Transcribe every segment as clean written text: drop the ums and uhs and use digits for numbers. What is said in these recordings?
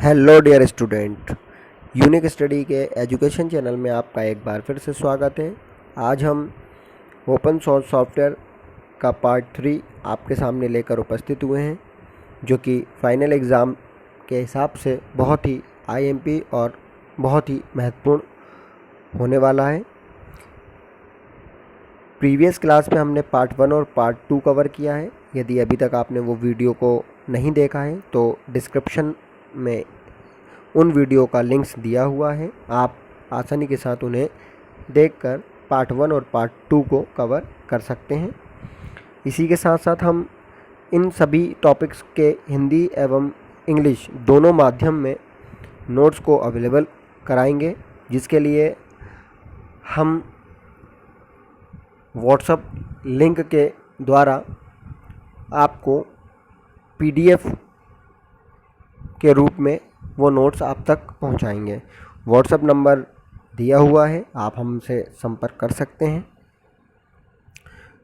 Hello dear student, unique study के education channel में आपका एक बार फिर से स्वागत है। आज हम ओपन सोर्स सॉफ्टवेयर का पार्ट 3 आपके सामने लेकर उपस्थित हुए हैं, जो कि फाइनल एग्ज़ाम के हिसाब से बहुत ही आईएमपी और बहुत ही महत्वपूर्ण होने वाला है। प्रीवियस क्लास में हमने पार्ट 1 और पार्ट 2 कवर किया है। यदि अभी तक आपने वो वीडियो को नहीं देखा है तो डिस्क्रिप्शन में उन वीडियो का लिंक्स दिया हुआ है, आप आसानी के साथ उन्हें देखकर पार्ट 1 और पार्ट 2 को कवर कर सकते हैं। इसी के साथ साथ हम इन सभी टॉपिक्स के हिंदी एवं इंग्लिश दोनों माध्यम में नोट्स को अवेलेबल कराएंगे, जिसके लिए हम व्हाट्सएप लिंक के द्वारा आपको पीडीएफ के रूप में वो नोट्स आप तक पहुंचाएंगे। व्हाट्सएप नंबर दिया हुआ है, आप हमसे संपर्क कर सकते हैं।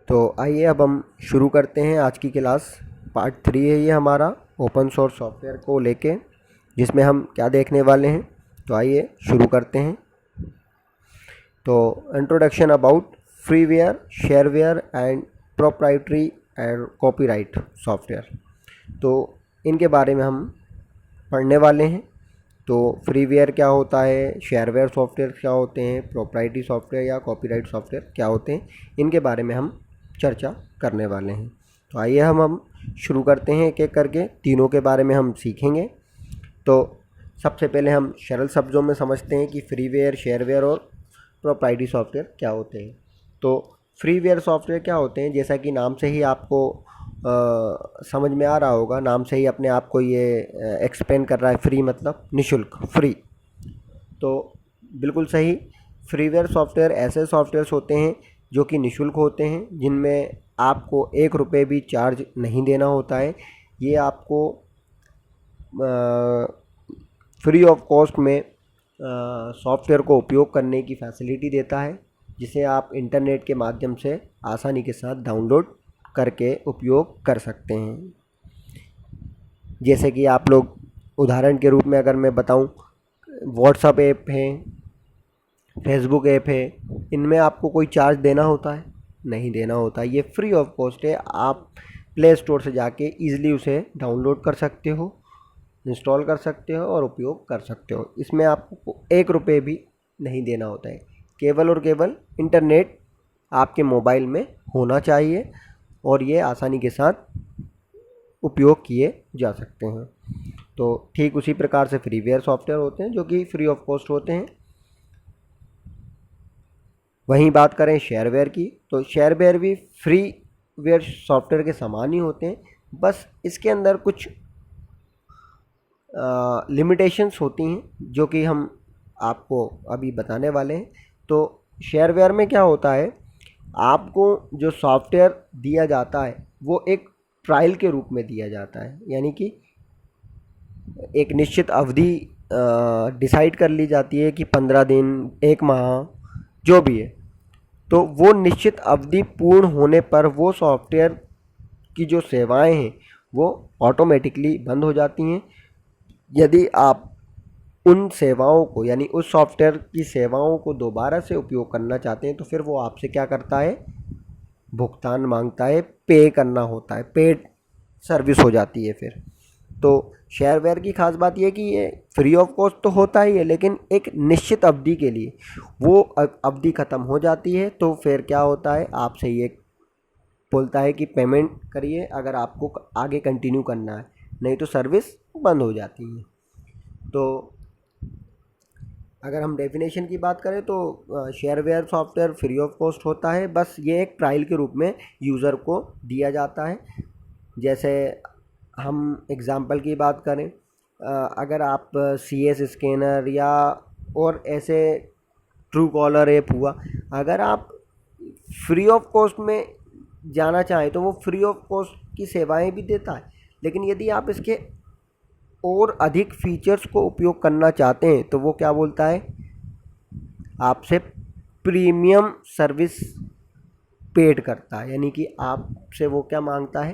तो आइए अब हम शुरू करते हैं आज की क्लास। पार्ट 3 है ये हमारा ओपन सोर्स सॉफ्टवेयर को लेके, जिसमें हम क्या देखने वाले हैं। तो आइए शुरू करते हैं। तो introduction about freeware, shareware and proprietary and copyright software, तो इनके बारे में हम पढ़ने वाले हैं। तो फ्रीवेयर क्या होता है, शेयरवेयर सॉफ्टवेयर क्या होते हैं, प्रोप्राइटरी सॉफ्टवेयर या कॉपीराइट सॉफ्टवेयर क्या होते हैं, इनके बारे में हम चर्चा करने वाले हैं। तो आइए हम शुरू करते हैं एक एक करके, तीनों के बारे में हम सीखेंगे। तो सबसे पहले हम सरल शब्दों में समझते हैं कि फ्रीवेयर, शेयरवेयर और प्रोप्राइटरी सॉफ्टवेयर क्या होते हैं। तो फ्रीवेयर सॉफ्टवेयर क्या होते हैं, जैसा कि नाम से ही आपको समझ में आ रहा होगा, नाम से ही अपने आप को ये एक्सप्लेन कर रहा है। फ्री मतलब निःशुल्क, फ्री। तो बिल्कुल सही। फ्रीवेयर सॉफ्टवेयर ऐसे सॉफ्टवेयर्स होते हैं जो कि निःशुल्क होते हैं, जिनमें आपको 1 रुपये भी चार्ज नहीं देना होता है। ये आपको फ्री ऑफ कॉस्ट में सॉफ्टवेयर को उपयोग करने की फैसिलिटी देता है, जिसे आप इंटरनेट के माध्यम से आसानी के साथ डाउनलोड करके उपयोग कर सकते हैं। जैसे कि आप लोग उदाहरण के रूप में अगर मैं बताऊं, व्हाट्सएप ऐप है, फेसबुक ऐप है, इनमें आपको कोई चार्ज देना होता है? नहीं देना होता। ये फ्री ऑफ कॉस्ट है। आप प्ले स्टोर से जाके ईज़िली उसे डाउनलोड कर सकते हो, इंस्टॉल कर सकते हो और उपयोग कर सकते हो। इसमें आपको 1 रुपये भी नहीं देना होता है। केवल और केवल इंटरनेट आपके मोबाइल में होना चाहिए और ये आसानी के साथ उपयोग किए जा सकते हैं। तो ठीक उसी प्रकार से फ्रीवेयर सॉफ्टवेयर होते हैं जो कि फ्री ऑफ कॉस्ट होते हैं। वहीं बात करें शेयरवेयर की, तो शेयरवेयर भी फ्रीवेयर सॉफ्टवेयर के समान ही होते हैं, बस इसके अंदर कुछ लिमिटेशंस होती हैं जो कि हम आपको अभी बताने वाले हैं। तो शेयरवेयर में क्या होता है, आपको जो सॉफ्टवेयर दिया जाता है वो एक ट्रायल के रूप में दिया जाता है, यानी कि एक निश्चित अवधि डिसाइड कर ली जाती है कि 15 दिन, 1 माह, जो भी है। तो वो निश्चित अवधि पूर्ण होने पर वो सॉफ्टवेयर की जो सेवाएं हैं वो ऑटोमेटिकली बंद हो जाती हैं। यदि आप उन सेवाओं को, यानी उस सॉफ्टवेयर की सेवाओं को दोबारा से उपयोग करना चाहते हैं, तो फिर वो आपसे क्या करता है, भुगतान मांगता है, पे करना होता है, पेड सर्विस हो जाती है फिर। तो शेयरवेयर की खास बात यह कि ये फ्री ऑफ कॉस्ट तो होता ही है, लेकिन एक निश्चित अवधि के लिए वो अवधि ख़त्म हो जाती है, तो फिर क्या होता है, आपसे ये बोलता है कि पेमेंट करिए अगर आपको आगे कंटिन्यू करना है, नहीं तो सर्विस बंद हो जाती है। तो अगर हम डेफिनेशन की बात करें तो shareware software free of cost होता है, बस ये एक ट्रायल के रूप में यूज़र को दिया जाता है। जैसे हम एग्ज़ाम्पल की बात करें, अगर आप CS स्कैनर या और ऐसे ट्रू कॉलर ऐप हुआ, अगर आप फ्री ऑफ कॉस्ट में जाना चाहें तो वो फ्री ऑफ कॉस्ट की सेवाएं भी देता है, लेकिन यदि आप इसके और अधिक फीचर्स को उपयोग करना चाहते हैं तो वो क्या बोलता है, आपसे प्रीमियम सर्विस पेड करता है, यानी कि आपसे वो क्या मांगता है,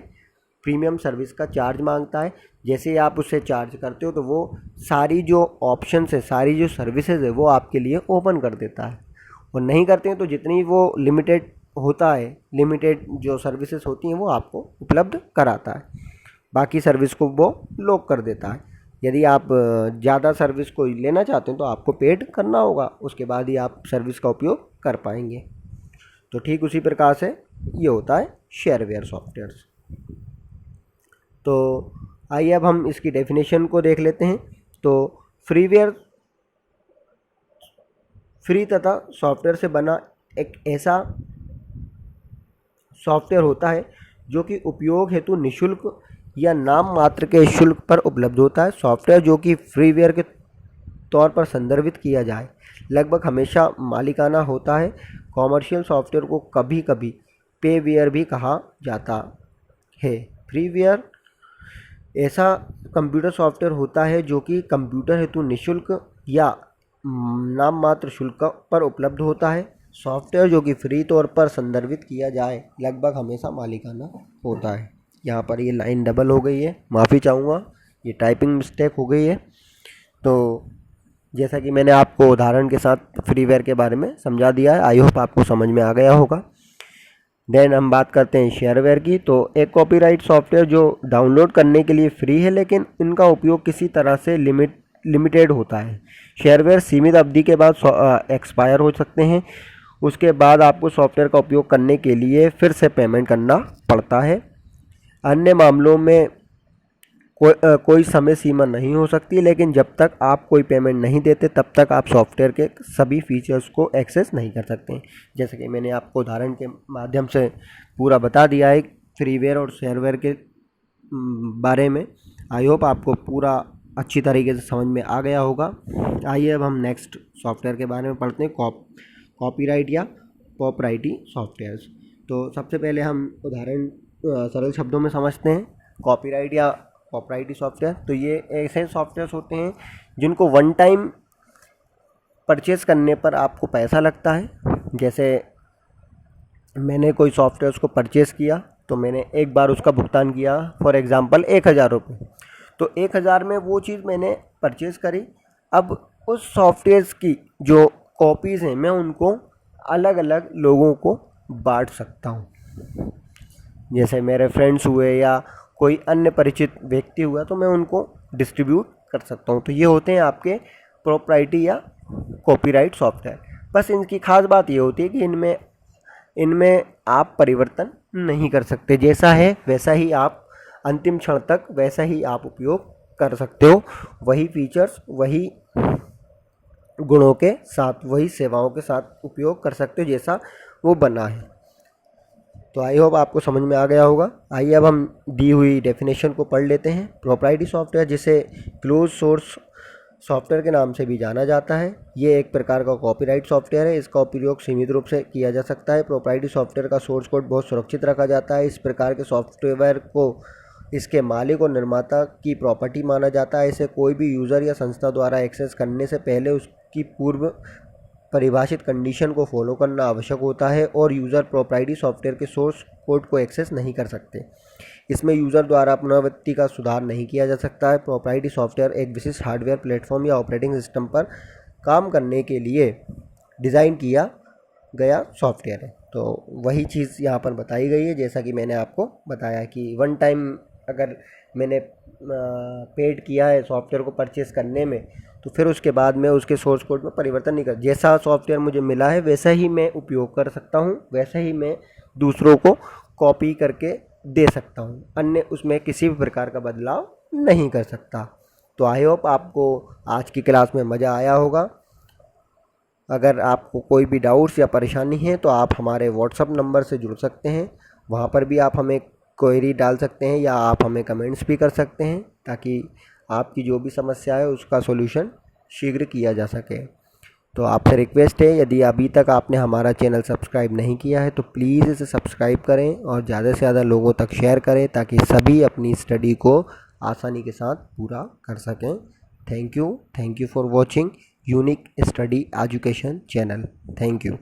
प्रीमियम सर्विस का चार्ज मांगता है। जैसे ही आप उससे चार्ज करते हो तो वो सारी जो ऑप्शंस है, सारी जो सर्विसेज है वो आपके लिए ओपन कर देता है। और नहीं करते हैं तो जितनी वो लिमिटेड होता है, लिमिटेड जो सर्विसेज होती हैं वो आपको उपलब्ध कराता है, बाकी सर्विस को वो लॉक कर देता है। यदि आप ज़्यादा सर्विस को लेना चाहते हैं तो आपको पेड करना होगा, उसके बाद ही आप सर्विस का उपयोग कर पाएंगे। तो ठीक उसी प्रकार से ये होता है शेयरवेयर सॉफ्टवेयर्स। तो आइए अब हम इसकी डेफिनेशन को देख लेते हैं। तो फ्रीवेयर फ्री तथा सॉफ्टवेयर से बना एक ऐसा सॉफ्टवेयर होता है जो कि उपयोग हेतु निःशुल्क या नाम मात्र के शुल्क पर उपलब्ध होता है। सॉफ्टवेयर जो कि फ्रीवेयर के तौर पर संदर्भित किया जाए लगभग हमेशा मालिकाना होता है। कॉमर्शियल सॉफ्टवेयर को कभी कभी पेवेयर भी कहा जाता है। फ्रीवेयर ऐसा कंप्यूटर सॉफ्टवेयर होता है जो कि कंप्यूटर हेतु निःशुल्क या नाम मात्र शुल्क पर उपलब्ध होता है। सॉफ्टवेयर जो कि फ्री तौर पर संदर्भित किया जाए लगभग हमेशा मालिकाना होता है। यहाँ पर ये लाइन डबल हो गई है, माफ़ी चाहूँगा, ये टाइपिंग मिस्टेक हो गई है। तो जैसा कि मैंने आपको उदाहरण के साथ फ्रीवेयर के बारे में समझा दिया है, आई होप आपको समझ में आ गया होगा। देन हम बात करते हैं शेयरवेयर की। तो एक कॉपीराइट सॉफ्टवेयर जो डाउनलोड करने के लिए फ्री है लेकिन इनका उपयोग किसी तरह से लिमिटेड होता है। शेयरवेयर सीमित अवधि के बाद एक्सपायर हो सकते हैं, उसके बाद आपको सॉफ्टवेयर का उपयोग करने के लिए फिर से पेमेंट करना पड़ता है। अन्य मामलों में कोई समय सीमा नहीं हो सकती, लेकिन जब तक आप कोई पेमेंट नहीं देते तब तक आप सॉफ्टवेयर के सभी फीचर्स को एक्सेस नहीं कर सकते। जैसे कि मैंने आपको उदाहरण के माध्यम से पूरा बता दिया है फ्रीवेयर और शेयरवेयर के बारे में। आई होप आपको पूरा अच्छी तरीके से समझ में आ गया होगा। आइए अब हम नेक्स्ट सॉफ्टवेयर के बारे में पढ़ते हैं, कॉपीराइट या प्रॉपराइटी सॉफ्टवेयर्स। तो सबसे पहले हम उदाहरण सरल शब्दों में समझते हैं। कॉपीराइट या प्रॉपराइटी सॉफ्टवेयर, तो ये ऐसे सॉफ्टवेयर्स होते हैं जिनको वन टाइम परचेस करने पर आपको पैसा लगता है। जैसे मैंने कोई सॉफ्टवेयर को परचेस किया तो मैंने एक बार उसका भुगतान किया, फॉर एग्ज़ाम्पल 1000 रुपये। तो 1000 में वो चीज़ मैंने परचेस करी। अब उस सॉफ्टवेयर की जो कॉपीज़ हैं मैं उनको अलग अलग लोगों को बांट सकता हूँ। जैसे मेरे फ्रेंड्स हुए या कोई अन्य परिचित व्यक्ति हुआ तो मैं उनको डिस्ट्रीब्यूट कर सकता हूँ। तो ये होते हैं आपके प्रॉपर्टी या कॉपीराइट सॉफ्टवेयर। बस इनकी खास बात ये होती है कि इनमें आप परिवर्तन नहीं कर सकते, जैसा है वैसा ही आप अंतिम क्षण तक वैसा ही आप उपयोग कर सकते हो। वही फीचर्स, वही गुणों के साथ, वही सेवाओं के साथ उपयोग कर सकते हो जैसा वो बना है। तो आई होप आपको समझ में आ गया होगा। आइए अब हम दी हुई डेफिनेशन को पढ़ लेते हैं। प्रॉपर्टी सॉफ्टवेयर, जिसे क्लोज सोर्स सॉफ्टवेयर के नाम से भी जाना जाता है, ये एक प्रकार का कॉपीराइट सॉफ्टवेयर है। इसका उपयोग सीमित रूप से किया जा सकता है। प्रॉपर्टी सॉफ्टवेयर का सोर्स कोड बहुत सुरक्षित रखा जाता है। इस प्रकार के सॉफ्टवेयर को इसके मालिक और निर्माता की प्रॉपर्टी माना जाता है। इसे कोई भी यूज़र या संस्था द्वारा एक्सेस करने से पहले उसकी पूर्व परिभाषित कंडीशन को फॉलो करना आवश्यक होता है और यूज़र प्रॉपर्टी सॉफ्टवेयर के सोर्स कोड को एक्सेस नहीं कर सकते। इसमें यूज़र द्वारा पुनरावृत्ति का सुधार नहीं किया जा सकता है। प्रॉपर्टी सॉफ्टवेयर एक विशिष्ट हार्डवेयर प्लेटफॉर्म या ऑपरेटिंग सिस्टम पर काम करने के लिए डिज़ाइन किया गया सॉफ्टवेयर है। तो वही चीज़ यहाँ पर बताई गई है, जैसा कि मैंने आपको बताया कि वन टाइम अगर मैंने पेड किया है सॉफ्टवेयर को परचेस करने में, तो फिर उसके बाद मैं उसके सोर्स कोड में परिवर्तन नहीं कर, जैसा सॉफ्टवेयर मुझे मिला है वैसा ही मैं उपयोग कर सकता हूँ, वैसा ही मैं दूसरों को कॉपी करके दे सकता हूँ, अन्य उसमें किसी भी प्रकार का बदलाव नहीं कर सकता। तो आई होप आपको आज की क्लास में मज़ा आया होगा। अगर आपको कोई भी डाउट्स या परेशानी है तो आप हमारे व्हाट्सअप नंबर से जुड़ सकते हैं, वहाँ पर भी आप हमें क्वेरी डाल सकते हैं या आप हमें कमेंट्स भी कर सकते हैं, ताकि आपकी जो भी समस्या है उसका सॉल्यूशन शीघ्र किया जा सके। तो आपसे रिक्वेस्ट है, यदि अभी तक आपने हमारा चैनल सब्सक्राइब नहीं किया है तो प्लीज़ इसे सब्सक्राइब करें और ज़्यादा से ज़्यादा लोगों तक शेयर करें ताकि सभी अपनी स्टडी को आसानी के साथ पूरा कर सकें। Thank you for watching unique study education channel. Thank you.